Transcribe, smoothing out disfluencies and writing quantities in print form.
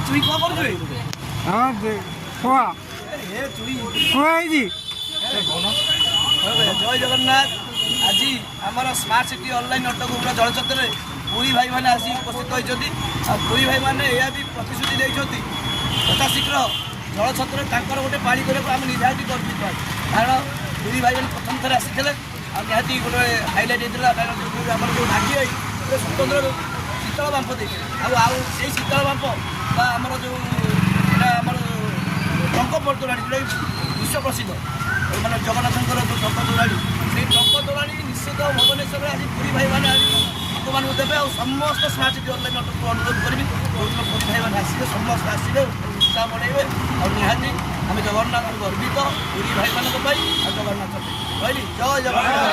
চুই কম করছে জয় জগন্নাথ। আজ আমার স্মার্ট সিটি অনলাইন অটোগুড়া জলছত্রে পুরী ভাই মানে আসি উপস্থিত হয়েছেন। পুরী ভাই মানে এ বি প্রতিশ্রুতি দিয়েছেন যথাশীঘ্র জলছত্রে তাঁর গোটে পাড়ি করা আমি নিহাতি গর্বিত। কারণ পুরী ভাই মানে প্রথম থর আসিলে নিহাতি গোটে হাইলাইট হয়েছিল। কারণ আমার যে ভাগি হয়ে গোটে স্বতন্ত্র শীতଳ ବାମ୍ପ ଦେଇଥିଲେ ଆଉ ସେଇ ଶୀତଳ ବାମ୍ପ ବା ଆମର ଯେଉଁ ଏଇଟା ଆମର ଟଙ୍କ ତୋରାଣି ଯେଉଁଟା ବିଶ୍ୱ ପ୍ରସିଦ୍ଧ ମାନେ ଜଗନ୍ନାଥଙ୍କର ଯେଉଁ ଟଙ୍କ ତୋରାଣି ସେଇ ଟଙ୍କ ତୋରାଣି ନିଶ୍ଚିତ ଭୁବନେଶ୍ୱରରେ ଆଜି ପୁରୀ ଭାଇମାନେ ଆଜି ଲୋକମାନଙ୍କୁ ଦେବେ। ଆଉ ସମସ୍ତ ସ୍ମାର୍ଟ ସିଟି ଅନଲାଇନ୍ ଅଟୋକୁ ଅନୁରୋଧ କରିବି ଯେଉଁଦିନ ପୁରୀ ଭାଇମାନେ ଆସିବେ ସମସ୍ତେ ଆସିବେ ଉତ୍ସାହ ବଢ଼େଇବେ। ଆଉ ନିହାତି ଆମେ ଜଗନ୍ନାଥ ଗର୍ବିତ ପୁରୀ ଭାଇମାନଙ୍କ ପାଇଁ ଆଉ ଜଗନ୍ନାଥ ପାଇଁ କହିଲି ଜୟ ଜଗନ୍ନାଥ।